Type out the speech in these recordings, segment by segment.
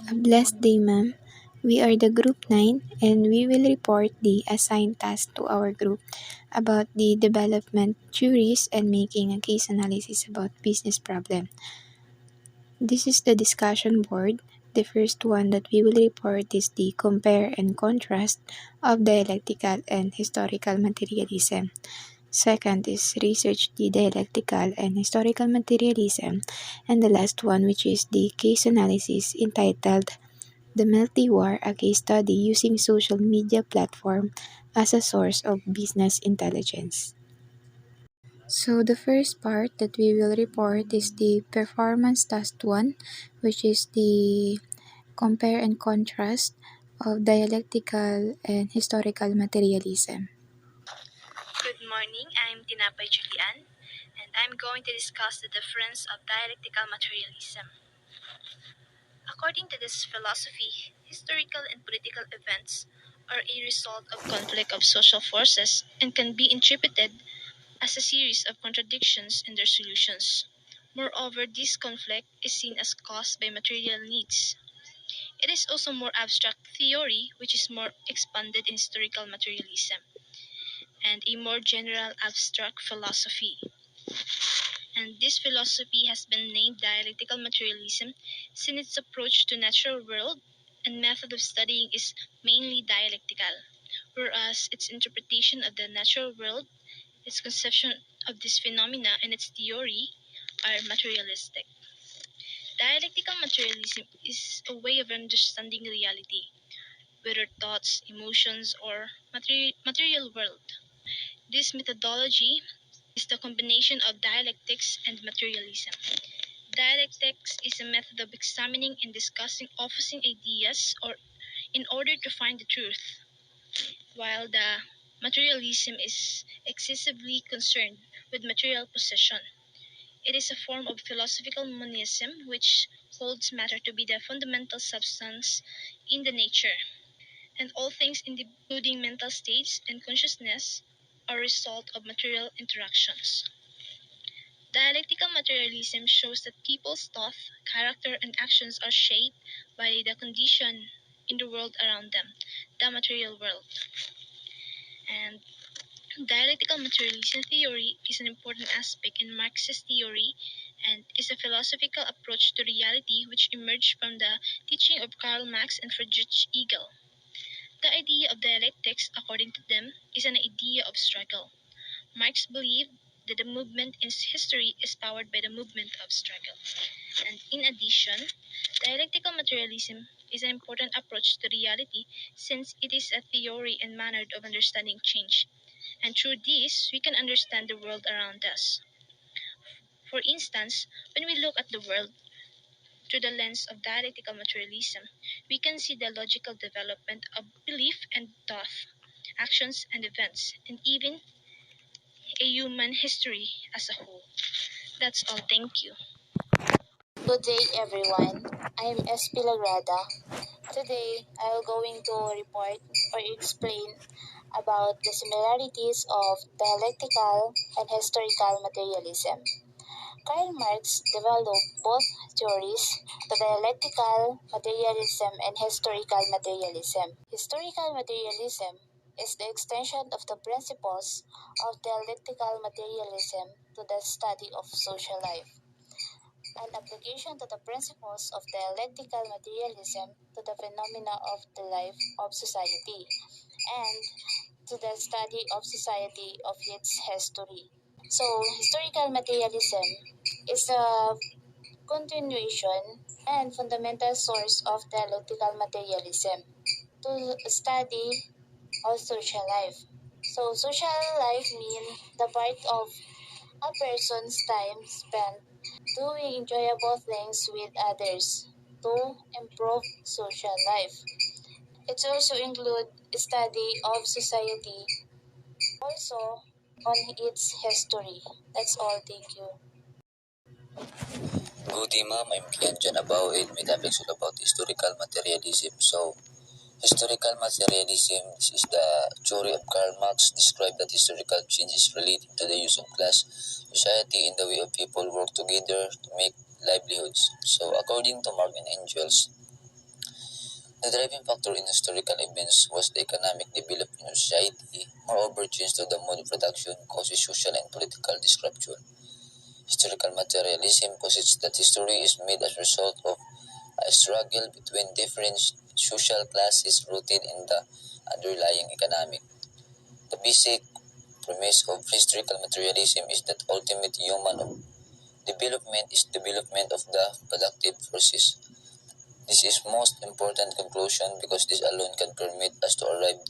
A blessed day, ma'am. We are the group 9 and we will report the assigned task to our group about the development theories and making a case analysis about business problem. This is the discussion board. The first one that we will report is the compare and contrast of dialectical and historical materialism. Second is research the dialectical and historical materialism. And the last one, which is the case analysis entitled The Melty War, a case study using social media platform as a source of business intelligence. So the first part that we will report is the performance task 1, which is the compare and contrast of dialectical and historical materialism. Good morning, I'm Tinapay Julian, and I'm going to discuss the difference of dialectical materialism. According to this philosophy, historical and political events are a result of conflict of social forces and can be interpreted as a series of contradictions in their solutions. Moreover, this conflict is seen as caused by material needs. It is also more abstract theory, which is more expanded in historical materialism, and a more general abstract philosophy. And this philosophy has been named dialectical materialism since its approach to natural world and method of studying is mainly dialectical, whereas its interpretation of the natural world, its conception of this phenomena, and its theory are materialistic. Dialectical materialism is a way of understanding reality, whether thoughts, emotions, or material world. This methodology is the combination of dialectics and materialism. Dialectics is a method of examining and discussing opposing ideas or in order to find the truth, while the materialism is excessively concerned with material possession. It is a form of philosophical monism which holds matter to be the fundamental substance in the nature, and all things including mental states and consciousness are a result of material interactions. Dialectical materialism shows that people's thought, character, and actions are shaped by the condition in the world around them, the material world. And dialectical materialism theory is an important aspect in Marxist theory and is a philosophical approach to reality which emerged from the teaching of Karl Marx and Friedrich Hegel. The idea of dialectics, according to them, is an idea of struggle. Marx believed that the movement in history is powered by the movement of struggle. And in addition, dialectical materialism is an important approach to reality since it is a theory and manner of understanding change. And through this, we can understand the world around us. For instance, when we look at the world through the lens of dialectical materialism, we can see the logical development of belief and thought, actions and events, and even a human history as a whole. That's all. Thank you. Good day everyone. I'm SP Lagrada. Today I'm going to report or explain about the similarities of dialectical and historical materialism. Karl Marx developed both theories, the dialectical materialism and historical materialism. Historical materialism is the extension of the principles of dialectical materialism to the study of social life. An application to the principles of dialectical materialism to the phenomena of the life of society and to the study of society of its history. So, historical materialism is a continuation and fundamental source of dialectical materialism to study of social life. So, social life means the part of a person's time spent doing enjoyable things with others to improve social life. It also includes study of society, also on its history. That's all. Thank you. Good day, ma'am. I'm Kian Jan Abao, and my topic is all about historical materialism. So, historical materialism is the theory of Karl Marx described that historical changes relating to the use of class, society, and the way of people work together to make livelihoods. So, according to Marx and Engels, The driving factor in historical events was the economic development of society. Moreover, change to the mode of production causes social and political disruption. Historical materialism posits that history is made as a result of a struggle between different social classes rooted in the underlying economic. The basic premise of historical materialism is that ultimate human development is development of the productive forces. This is most important conclusion because this alone can permit us to arrive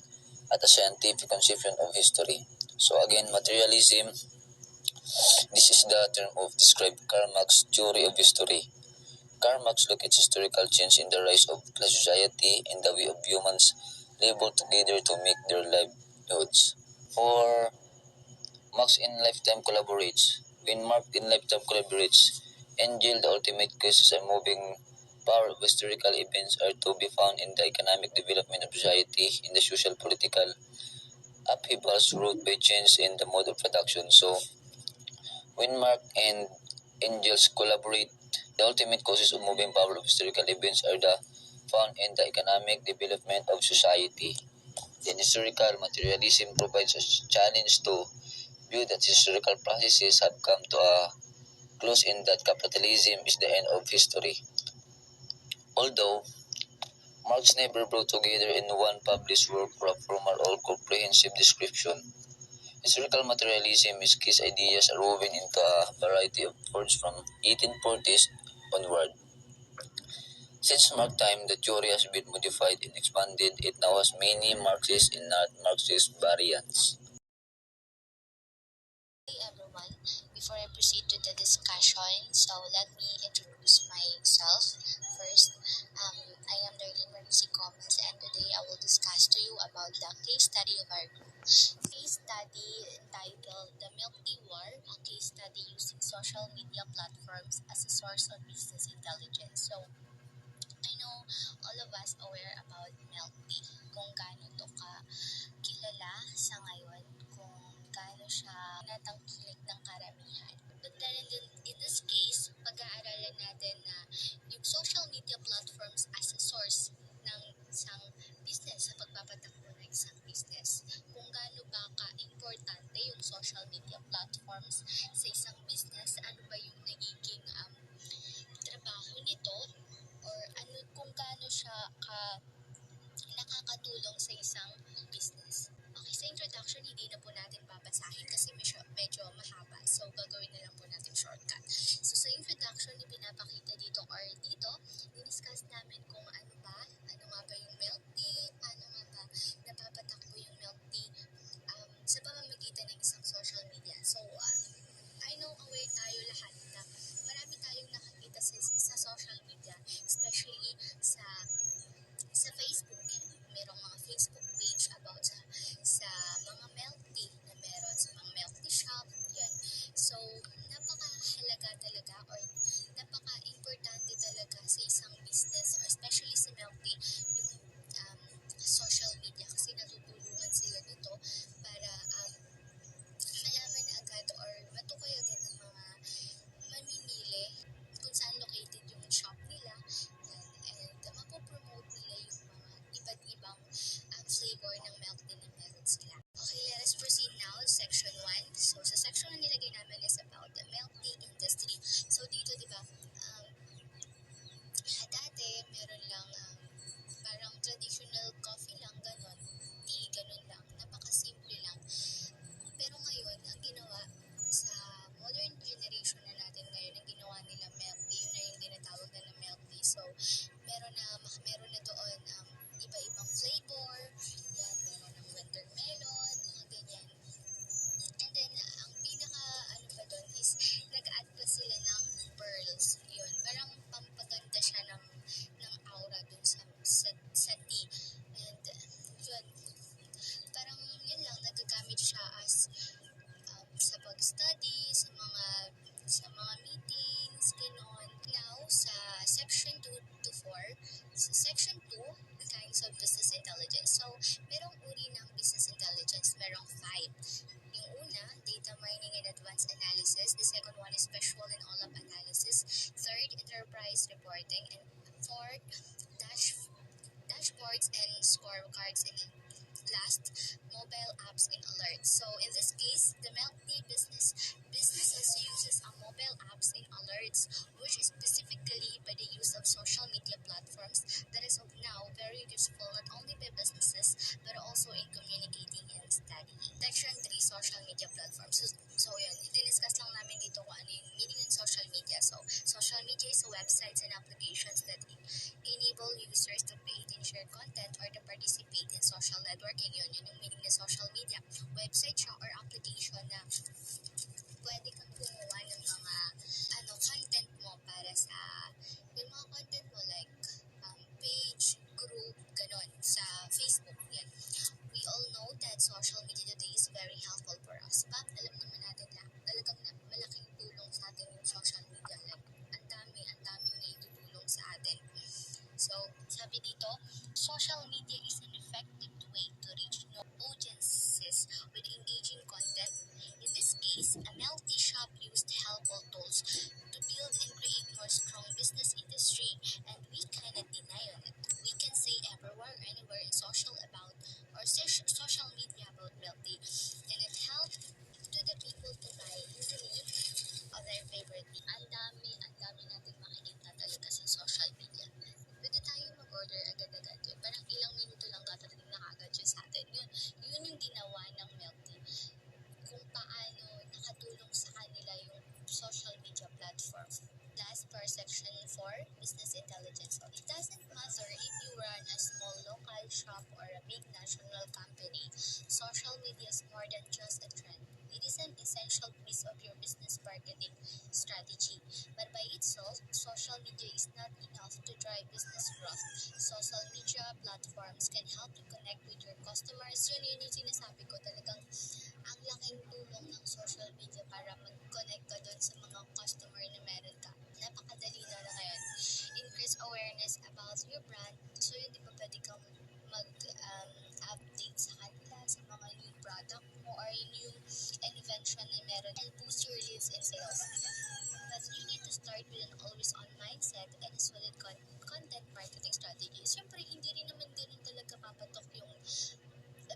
at a scientific conception of history. So again, materialism, this is the term of describe Karl Marx's theory of history. Karl Marx looked at historical change in the rise of class society and the way of humans labor together to make their livelihoods. For Marx in lifetime collaborates. When Marx in lifetime collaborates, Angel, the ultimate cases are moving power of historical events are to be found in the economic development of society, in the social political upheavals wrought by change in the mode of production. So, when Mark and Angels collaborate, the ultimate causes of moving power of historical events are the found in the economic development of society. Then historical materialism provides a challenge to view that historical processes have come to a close in that capitalism is the end of history. Although Marx never brought together in one published work for a formal or comprehensive description, historical materialism is his ideas are woven into a variety of forms from 1840s onward. Since Marx time, the theory has been modified and expanded. It now has many Marxist and not Marxist variants. Hey everyone, before I proceed to the discussion, so let me introduce myself first. I am Darlene Marisi Gomez, and today I will discuss to you about the case study of our group. Case study entitled The Milk Tea War, a case study using social media platforms as a source of business intelligence. So, I know all of us aware about milk tea, kung gaano to ka kilala sa ngayon, kung gaano siya natangkilik ng karamihan. But then in this case, pag-aaralan natin na yung social media platforms as a source ng isang business, sa pagpapatakbo ng isang business. Kung gaano ba ka-importante yung social media platforms sa isang business, ano ba yung nagiging trabaho nito, or ano kung gaano siya nakakatulong sa isang business. Okay, sa introduction, hindi na po natin babasahin kasi medyo mahaba. So, gagawin na lang po natin shortcut. So, sa introduction, pinapakita dito or dito, diniscuss namin kung ano nga ba yung milk tea, paano nga ba napapatakbo yung milk tea sa pamamagitan ng isang social media. So, I know aware tayo lahat na marami tayong nakakita sa social media, especially sa Facebook. Merong mga Facebook page about sa mga milk tea na meron sa mga milk tea shop. Yan. So, napakahalaga talaga or napaka-importante talaga sa isang business or especially sa milk tea yung social media kasi natutulungan sila nito para malaman agad or matukoy agad ng mga mamimili kung saan located yung shop nila and mapopromote nila yung mga iba't ibang flavor ng milk tea na meron sila. Okay, let us proceed now to section 1. So, sa section 1 nilagay namin is about the milk tea industry. So, dito, di ba, dati, meron lang parang traditional coffee lang, ganon, tea, ganon lang, napakasimple lang. Pero ngayon, ang ginawa sa modern generation na natin ngayon, ang ginawa nila milk tea, yun na yung tinatawag na milk tea. So, meron na doon iba-ibang flavor, yan, meron ng watermelon, mga ganyan. And then, ang ano pa doon is, nag-add pa sila ng pearls, yun, parang pampaganda siya ng aura doon sa tea. And, yun, parang yun lang, nagagamit siya as sa pag-study, sa mga meetings, gano'n. Now, sa section 2 to 4, sa section 2, the kinds of business intelligence. So, merong uri ng business intelligence, merong 5. Yung una, data mining and advanced analysis. The second one is visual and all-up analysis. Third, enterprise reporting. And fourth, reports and scorecards and last, mobile apps and alerts. So in this case, the Melty businesses uses a mobile apps and alerts, which is specifically by the use of social media platforms that is of now very useful not only by businesses but also in communicating and studying. Section 3, social media platforms. So yun, diniscuss lang namin dito kung ano yung meaning ng social media. So social media is websites and applications that enable users to create and share content or to participate in social networking. Yun yung meaning ng social media. Website siya or application na pwede kang gumawa ng mga content mo para sa yung mga content mo like page, group, ganon sa Facebook. Yan. We all know that social media today is very helpful for us. But alam naman natin na talagang malaking tulong sa atin yung social media. Like, ang daming na itutulong sa atin. So, sabi dito, social media is an effective way to reach new audiences with engaging content. In this case, MLT Shop used helpful tools to build and create more strong business industry, and we cannot deny on it. We can say everywhere, anywhere in social about or social media about MLT, and it helped to the people to buy easily of their favorite. Ang dami natin makikita talaga sa social media. Pwede tayo mag-order agad-agad yun. Parang ilang minuto lang dadating na agad yun sa atin. Yun yung ginawa ng Melty. Kung paano nakatulong sa kanila yung social media platform. Last per section 4, business intelligence. So, it doesn't matter if you run a small local shop or a big national company. Social media is more than just a trend. It is an essential piece of your business marketing strategy. But by itself, social media is not enough to drive business growth. Social media platforms can help you connect with your customers. Yun yung sinasabi ko talagang ang laking tulong ng social media para mag-connect ka doon sa mga customer na meron ka. Napakadali na ngayon. Increase awareness about your brand. So yun, di ba pwede kang mag-update sa kanila sa mga new product mo or new invention na meron and boost your leads and sales. But you need to start with an always-on mindset and a solid content marketing strategy. Siyempre, hindi rin naman ganun talaga papatok yung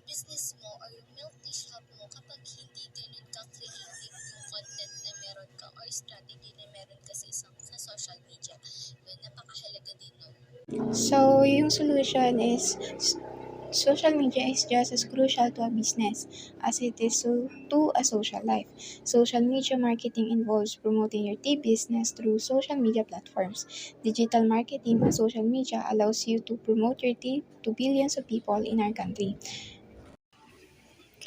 business mo or yung milk tea shop mo kapag hindi ganun ka-creative yung content na meron ka or strategy na meron ka sa social media. Yun, napakahalaga din nun. So, yung solution is social media is just as crucial to a business as it is to a social life. Social media marketing involves promoting your tea business through social media platforms. Digital marketing on social media allows you to promote your tea to billions of people in our country.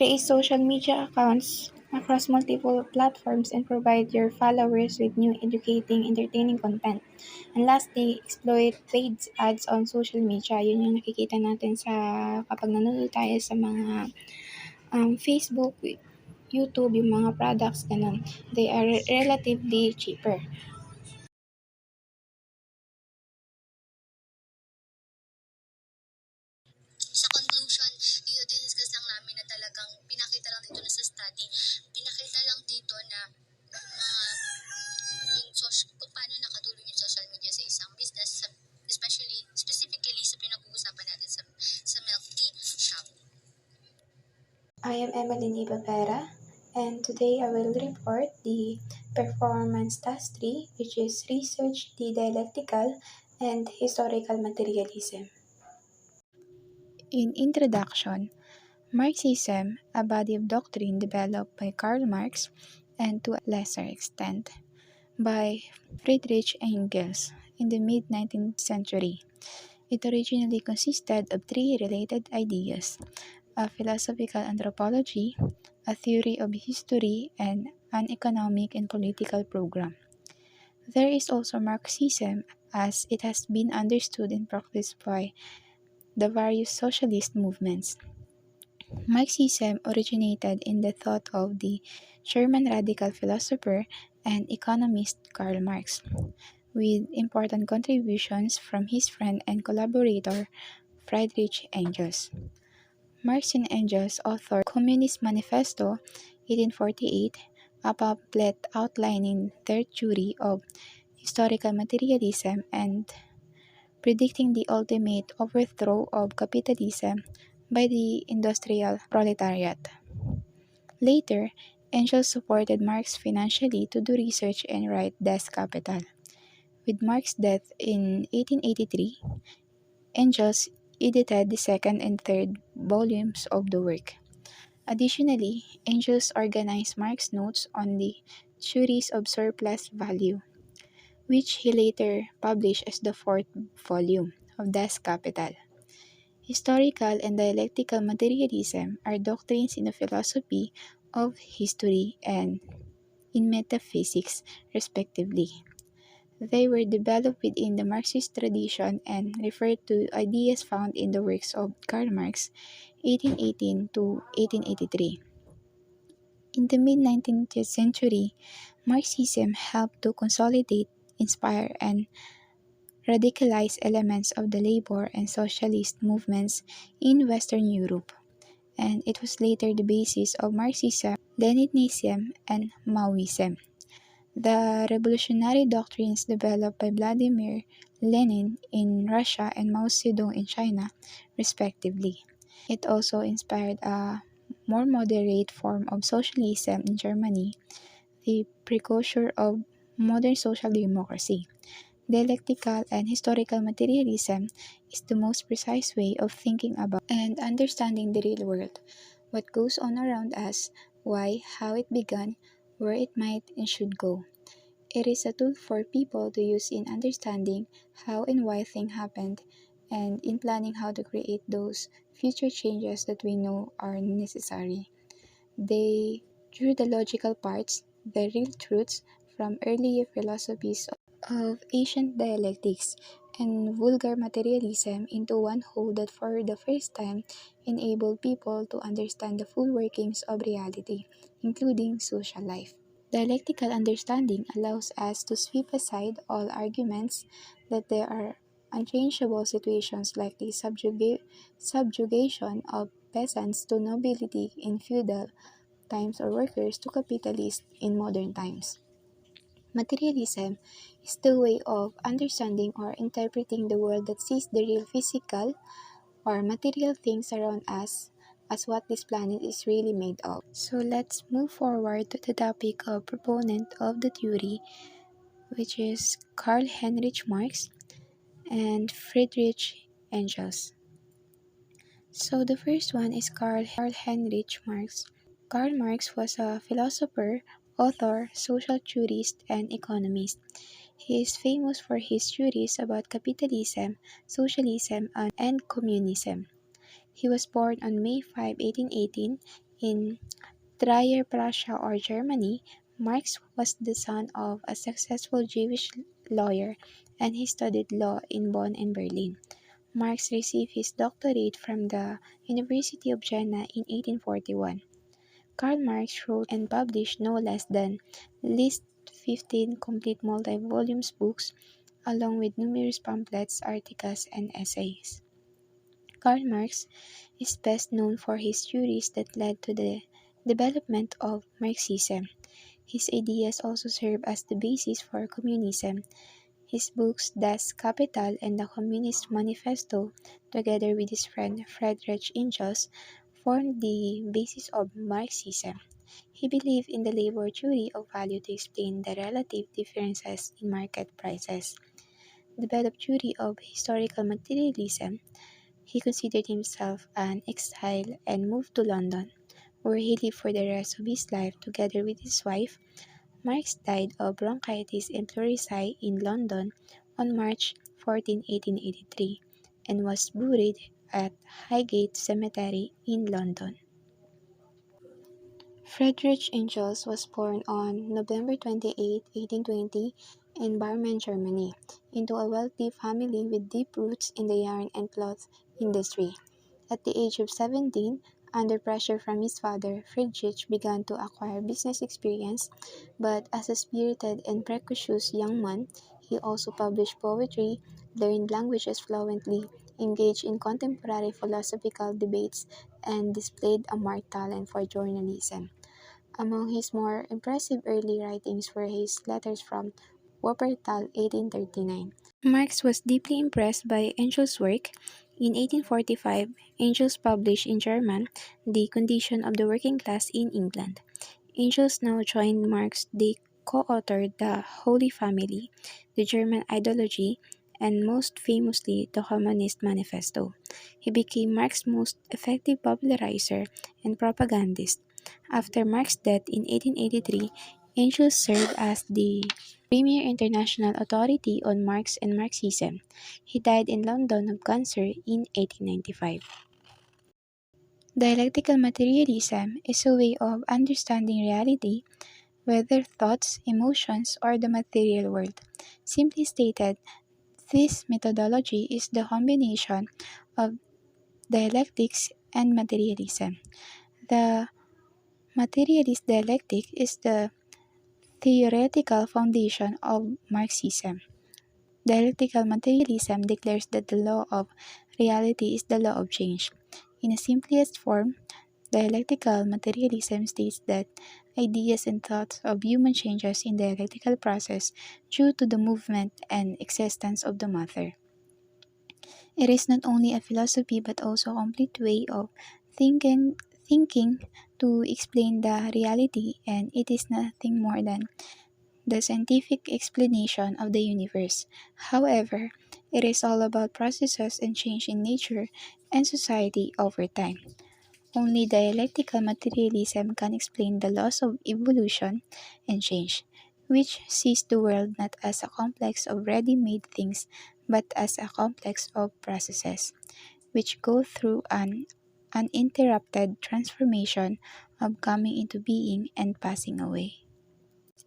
Create social media accounts across multiple platforms and provide your followers with new, educating, entertaining content. And lastly, exploit paid ads on social media. Yun yung nakikita natin sa kapag nanonood tayo sa mga Facebook, YouTube, yung mga products, ganun. They are relatively cheaper. Sa conclusion, dito discuss lang namin na talagang pinakita lang dito na sa study, pinakita lang dito na kung paano nakatulong yung social media sa isang business, specifically sa pinag-uusapan natin sa milk tea shop. I am Emily Ibabera, and today I will report the performance task 3, which is research the dialectical and historical materialism. In introduction, Marxism, a body of doctrine developed by Karl Marx and to a lesser extent by Friedrich Engels in the mid-19th century. It originally consisted of three related ideas: a philosophical anthropology, a theory of history, and an economic and political program. There is also Marxism, as it has been understood and practiced by the various socialist movements. Marxism originated in the thought of the German radical philosopher and economist Karl Marx, with important contributions from his friend and collaborator Friedrich Engels. Marx and Engels authored Communist Manifesto 1848, a pamphlet outlining their theory of historical materialism and predicting the ultimate overthrow of capitalism by the industrial proletariat. Later, Engels supported Marx financially to do research and write Das Kapital. With Marx's death in 1883, Engels edited the second and third volumes of the work. Additionally, Engels organized Marx's notes on the theories of surplus value, which he later published as the fourth volume of Das Kapital. Historical and dialectical materialism are doctrines in the philosophy of history and in metaphysics, respectively. They were developed within the Marxist tradition and refer to ideas found in the works of Karl Marx, 1818 to 1883. In the mid-19th century, Marxism helped to consolidate, inspire, and radicalize elements of the labor and socialist movements in Western Europe, and it was later the basis of Marxism, Leninism, and Maoism. The revolutionary doctrines developed by Vladimir Lenin in Russia and Mao Zedong in China, respectively. It also inspired a more moderate form of socialism in Germany, the precursor of modern social democracy. Dialectical and historical materialism is the most precise way of thinking about and understanding the real world, what goes on around us, why, how it began, where it might and should go. It is a tool for people to use in understanding how and why things happened and in planning how to create those future changes that we know are necessary. They drew the logical parts, the real truths from earlier philosophies of ancient dialectics and vulgar materialism into one whole that for the first time enabled people to understand the full workings of reality, including social life. Dialectical understanding allows us to sweep aside all arguments that there are unchangeable situations like the subjugation of peasants to nobility in feudal times or workers to capitalists in modern times. Materialism is the way of understanding or interpreting the world that sees the real physical or material things around us as what this planet is really made of. So let's move forward to the topic of proponent of the theory, which is Karl Heinrich Marx and Friedrich Engels. So the first one is Karl Heinrich Marx. Karl Marx was a philosopher, author, social theorist, and economist. He is famous for his theories about capitalism, socialism, and communism. He was born on May 5, 1818, in Trier, Prussia, or Germany. Marx was the son of a successful Jewish lawyer, and he studied law in Bonn and Berlin. Marx received his doctorate from the University of Jena in 1841. Karl Marx wrote and published no less than least 15 complete multi-volume books, along with numerous pamphlets, articles, and essays. Karl Marx is best known for his theories that led to the development of Marxism. His ideas also serve as the basis for communism. His books Das Kapital and the Communist Manifesto, together with his friend Friedrich Engels, formed the basis of Marxism. He believed in the labor theory of value to explain the relative differences in market prices. Developed theory of historical materialism. He considered himself an exile and moved to London, where he lived for the rest of his life together with his wife. Marx died of bronchitis and pleurisy in London on March 14, 1883, and was buried at Highgate Cemetery in London. Friedrich Engels was born on November 28, 1820, in Barmen, Germany, into a wealthy family with deep roots in the yarn and cloth industry. At the age of 17, under pressure from his father, Friedrich began to acquire business experience, but as a spirited and precocious young man, he also published poetry, learned languages fluently, engaged in contemporary philosophical debates, and displayed a marked talent for journalism. Among his more impressive early writings were his letters from Wuppertal 1839, Marx was deeply impressed by Engel's work. In 1845, Engels published in German The Condition of the Working Class in England. Engels now joined Marx. They co-authored The Holy Family, The German Ideology, and most famously the Communist Manifesto. He became Marx's most effective popularizer and propagandist. After Marx's death in 1883, Engels served as the premier international authority on Marx and Marxism. He died in London of cancer in 1895. Dialectical materialism is a way of understanding reality, whether thoughts, emotions, or the material world. Simply stated, this methodology is the combination of dialectics and materialism. The materialist dialectic is the theoretical foundation of Marxism. Dialectical materialism declares that the law of reality is the law of change. In the simplest form, dialectical materialism states that ideas and thoughts of human changes in the dialectical process due to the movement and existence of the matter. It is not only a philosophy but also a complete way of thinking to explain the reality, and it is nothing more than the scientific explanation of the universe. However, it is all about processes and change in nature and society over time. Only dialectical materialism can explain the laws of evolution and change, which sees the world not as a complex of ready made things but as a complex of processes, which go through an uninterrupted transformation of coming into being and passing away.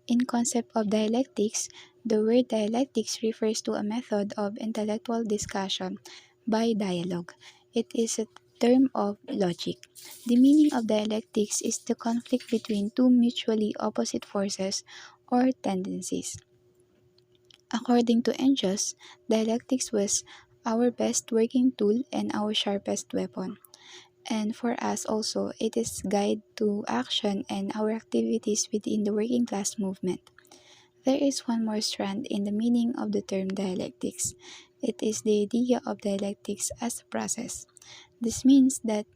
In concept of dialectics, the word dialectics refers to a method of intellectual discussion by dialogue. It is a term of logic. The meaning of dialectics is the conflict between two mutually opposite forces or tendencies. According to Engels, dialectics was our best working tool and our sharpest weapon. And for us also, it is guide to action and our activities within the working class movement. There is one more strand in the meaning of the term dialectics. It is the idea of dialectics as a process. This means that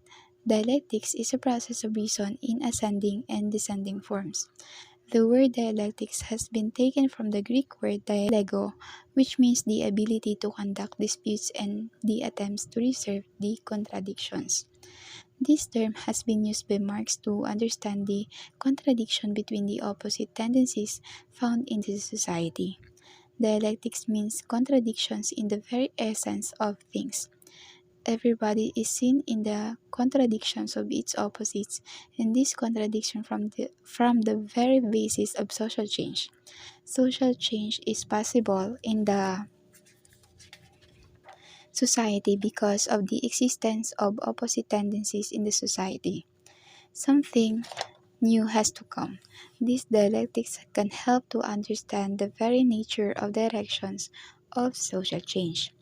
dialectics is a process of reason in ascending and descending forms. The word dialectics has been taken from the Greek word dialego, which means the ability to conduct disputes and the attempts to resolve the contradictions. This term has been used by Marx to understand the contradiction between the opposite tendencies found in the society. Dialectics means contradictions in the very essence of things. Everybody is seen in the contradictions of its opposites, and this contradiction from the very basis of social change. Social change is possible in the society because of the existence of opposite tendencies in the society. Something new has to come. This dialectics can help to understand the very nature of directions of social change.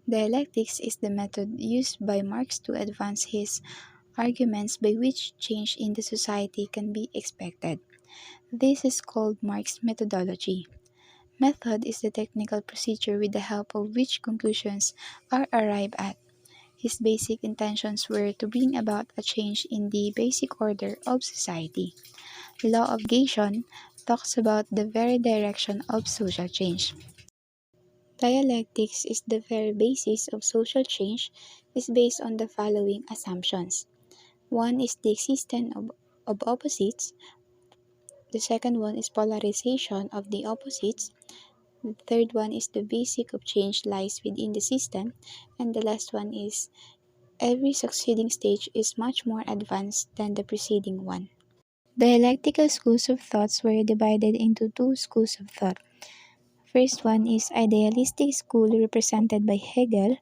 Dialectics is the method used by Marx to advance his arguments by which change in the society can be expected. This is called Marx's methodology. Method is the technical procedure with the help of which conclusions are arrived at. His basic intentions were to bring about a change in the basic order of society. Law of negation talks about the very direction of social change. Dialectics is the very basis of social change is based on the following assumptions. One is the existence of opposites. The second one is polarization of the opposites. The third one is the basic of change lies within the system. And the last one is every succeeding stage is much more advanced than the preceding one. Dialectical schools of thoughts were divided into two schools of thought. First one is idealistic school represented by Hegel,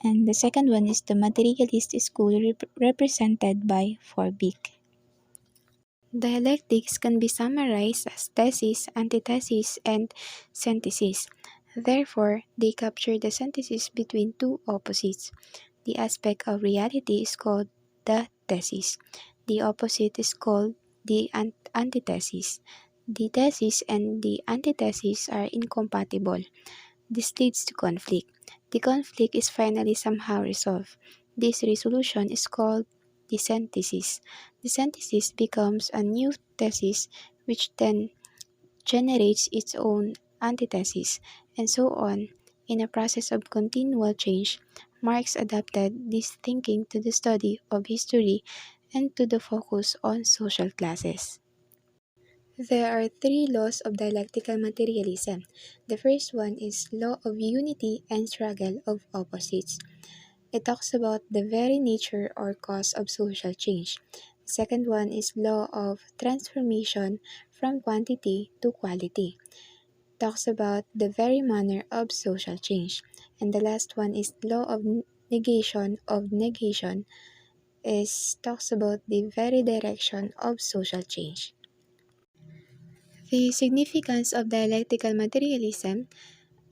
and the second one is the materialist school represented by Forbeck. Dialectics can be summarized as thesis, antithesis, and synthesis. Therefore, they capture the synthesis between two opposites. The aspect of reality is called the thesis. The opposite is called the antithesis. The thesis and the antithesis are incompatible. This leads to conflict. The conflict is finally somehow resolved. This resolution is called the synthesis. The synthesis becomes a new thesis, which then generates its own antithesis, and so on. In a process of continual change, Marx adapted this thinking to the study of history and to the focus on social classes. There are three laws of dialectical materialism. The first one is law of unity and struggle of opposites. It talks about the very nature or cause of social change. The second one is law of transformation from quantity to quality. Talks about the very manner of social change. And the last one is law of negation is talks about the very direction of social change. The significance of dialectical materialism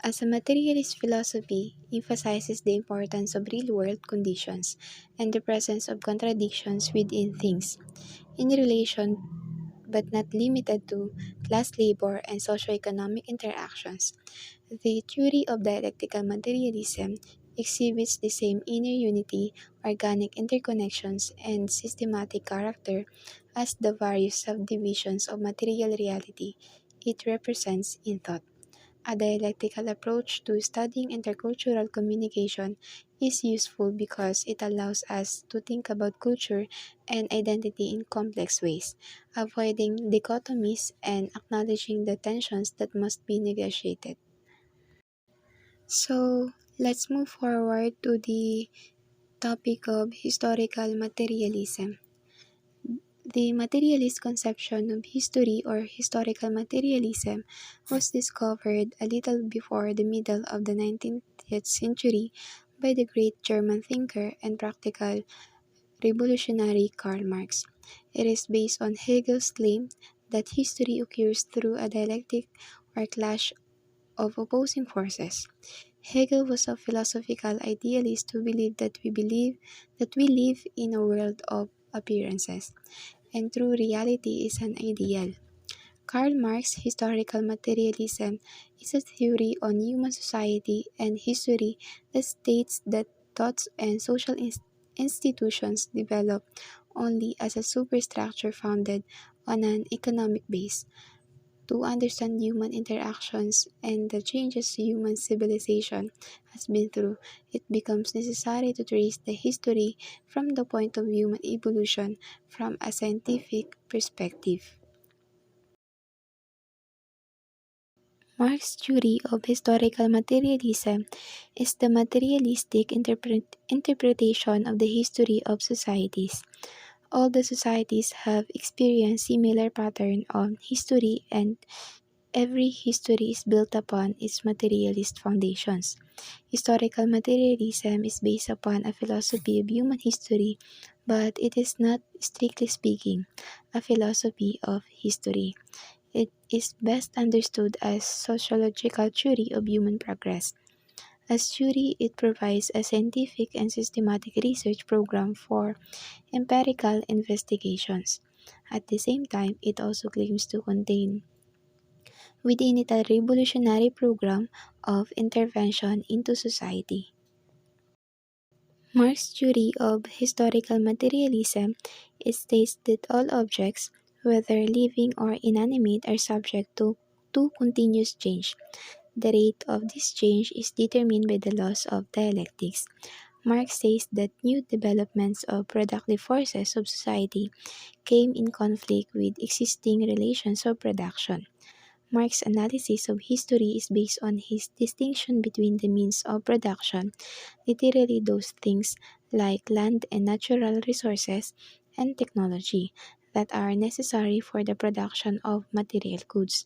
as a materialist philosophy emphasizes the importance of real-world conditions and the presence of contradictions within things in relation but not limited to class labor and socio-economic interactions. The theory of dialectical materialism exhibits the same inner unity, organic interconnections, and systematic character as the various subdivisions of material reality it represents in thought. A dialectical approach to studying intercultural communication is useful because it allows us to think about culture and identity in complex ways, avoiding dichotomies and acknowledging the tensions that must be negotiated. So, let's move forward to the topic of historical materialism. The materialist conception of history or historical materialism was discovered a little before the middle of the 19th century by the great German thinker and practical revolutionary Karl Marx. It is based on Hegel's claim that history occurs through a dialectic or clash of opposing forces. Hegel was a philosophical idealist who believed that we live in a world of appearances and true reality is an ideal. Karl Marx's historical materialism is a theory on human society and history that states that thoughts and social institutions develop only as a superstructure founded on an economic base. To understand human interactions and the changes human civilization has been through, it becomes necessary to trace the history from the point of human evolution from a scientific perspective. Marx's theory of historical materialism is the materialistic interpretation of the history of societies. All the societies have experienced similar pattern of history and every history is built upon its materialist foundations. Historical materialism is based upon a philosophy of human history, but it is not, strictly speaking, a philosophy of history. It is best understood as sociological theory of human progress. As theory, it provides a scientific and systematic research program for empirical investigations. At the same time, it also claims to contain within it a revolutionary program of intervention into society. Marx's theory of historical materialism states that all objects, whether living or inanimate, are subject to continuous change. The rate of this change is determined by the laws of dialectics. Marx says that new developments of productive forces of society came in conflict with existing relations of production. Marx's analysis of history is based on his distinction between the means of production, literally those things like land and natural resources, and technology that are necessary for the production of material goods,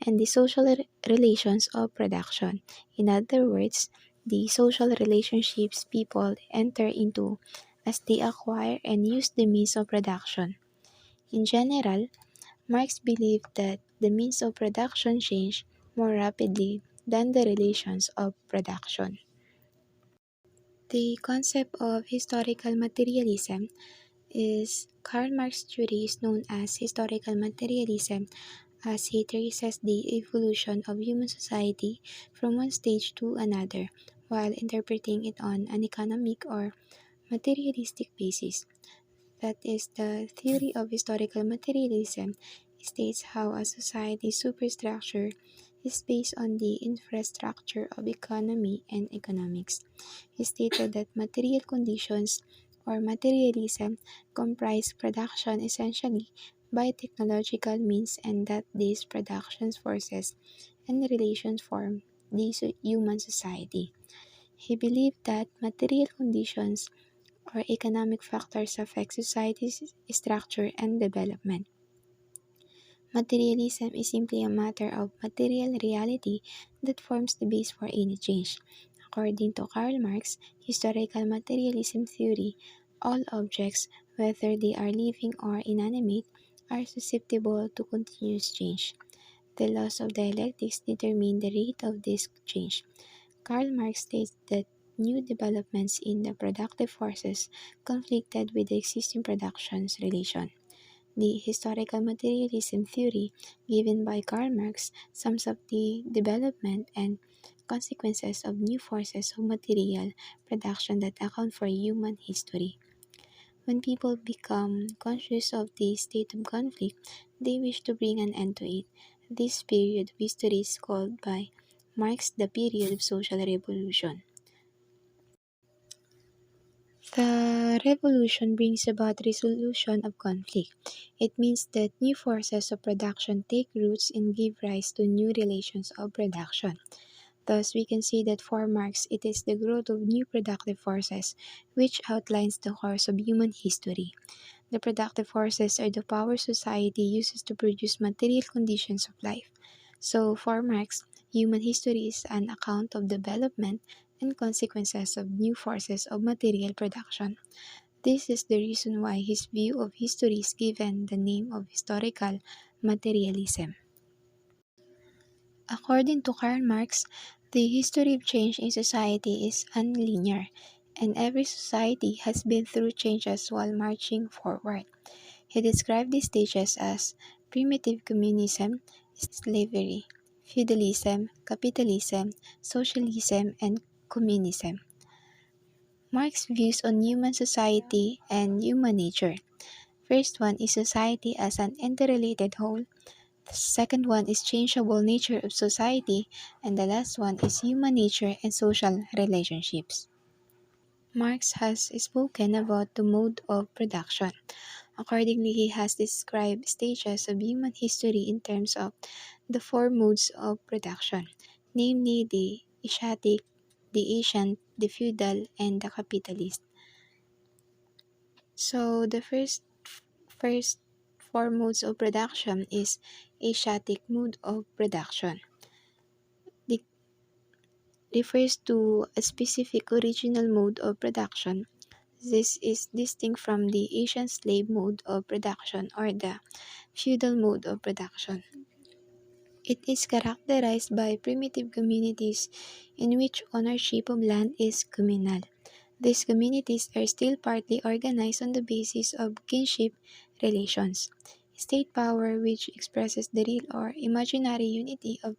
and the social relations of production. In other words, the social relationships people enter into as they acquire and use the means of production. In general, Marx believed that the means of production change more rapidly than the relations of production. The concept of historical materialism is Karl Marx's theory is known as historical materialism as he traces the evolution of human society from one stage to another, while interpreting it on an economic or materialistic basis. That is, the theory of historical materialism states how a society's superstructure is based on the infrastructure of economy and economics. He stated that material conditions or materialism comprise production essentially by technological means and that these production forces and relations form the human society. He believed that material conditions or economic factors affect society's structure and development. Materialism is simply a matter of material reality that forms the base for any change. According to Karl Marx, historical materialism theory, all objects, whether they are living or inanimate, are susceptible to continuous change. The laws of dialectics determine the rate of this change. Karl Marx states that new developments in the productive forces conflicted with the existing productions relation. The historical materialism theory given by Karl Marx sums up the development and consequences of new forces of material production that account for human history. When people become conscious of the state of conflict, they wish to bring an end to it. This period of history is called by Marx the period of social revolution. The revolution brings about resolution of conflict. It means that new forces of production take roots and give rise to new relations of production. Thus, we can see that for Marx, it is the growth of new productive forces which outlines the course of human history. The productive forces are the power society uses to produce material conditions of life. So, for Marx, human history is an account of development and consequences of new forces of material production. This is the reason why his view of history is given the name of historical materialism. According to Karl Marx, the history of change in society is unlinear, and every society has been through changes while marching forward. He described these stages as primitive communism, slavery, feudalism, capitalism, socialism, and communism. Marx's views on human society and human nature. First one is society as an interrelated whole. The second one is changeable nature of society. And the last one is human nature and social relationships. Marx has spoken about the mode of production. Accordingly, he has described stages of human history in terms of the four modes of production, namely the Asiatic, the ancient, the feudal, and the capitalist. So the first four modes of production is Asiatic mode of production. It refers to a specific original mode of production. This is distinct from the Asian slave mode of production or the feudal mode of production. It is characterized by primitive communities in which ownership of land is communal. These communities are still partly organized on the basis of kinship relations. State power, which expresses the real or imaginary unity of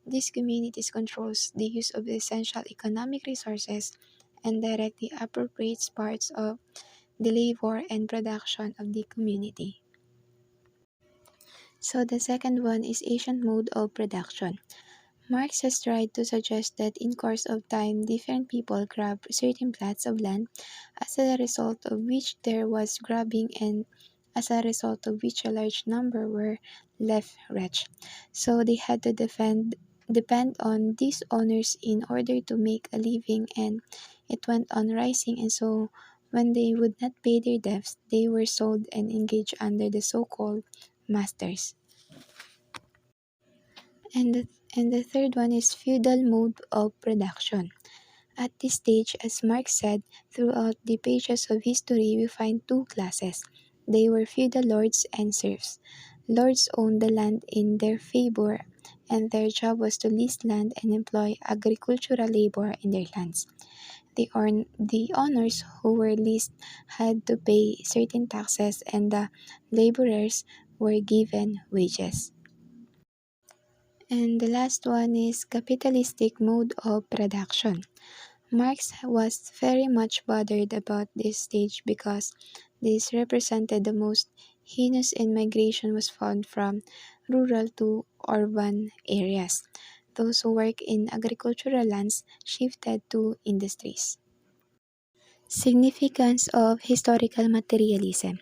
these communities, controls the use of essential economic resources and directly appropriates parts of the labor and production of the community. So the second one is Asian mode of production. Marx has tried to suggest that in course of time, different people grab certain plots of land, as a result of which there was grabbing and as a result of which a large number were left rich. So they had to depend on these owners in order to make a living and it went on rising and so when they would not pay their debts, they were sold and engaged under the so-called masters. And the third one is feudal mode of production. At this stage, as Marx said, throughout the pages of history we find two classes. They were feudal lords and serfs. Lords owned the land in their favor, and their job was to lease land and employ agricultural labor in their lands. The owners who were leased had to pay certain taxes, and the laborers were given wages. And the last one is capitalistic mode of production. Marx was very much bothered about this stage because this represented the most heinous immigration was found from rural to urban areas. Those who work in agricultural lands shifted to industries. Significance of historical materialism.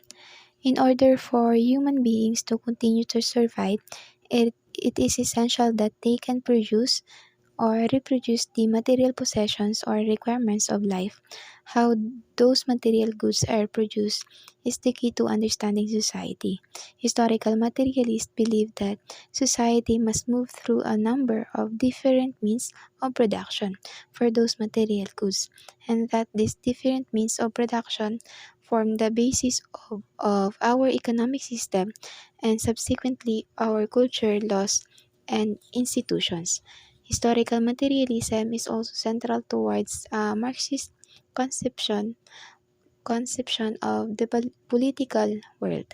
In order for human beings to continue to survive, it is essential that they can produce or reproduce the material possessions or requirements of life. How those material goods are produced is the key to understanding society. Historical materialists believe that society must move through a number of different means of production for those material goods, and that these different means of production form the basis of our economic system and subsequently our culture, laws, and institutions. Historical materialism is also central towards Marxist conception conception of the political world.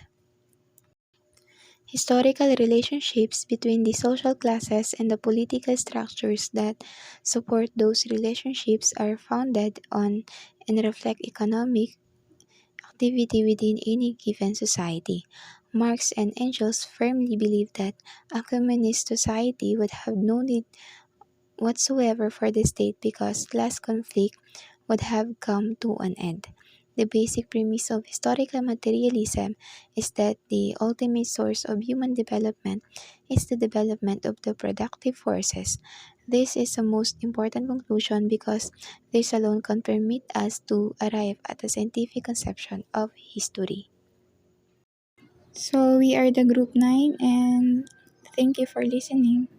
Historical relationships between the social classes and the political structures that support those relationships are founded on and reflect economic activity within any given society. Marx and Engels firmly believed that a communist society would have no need whatsoever for the state because class conflict would have come to an end. The basic premise of historical materialism is that the ultimate source of human development is the development of the productive forces. This is the most important conclusion because this alone can permit us to arrive at a scientific conception of history. So we are the group 9 and thank you for listening.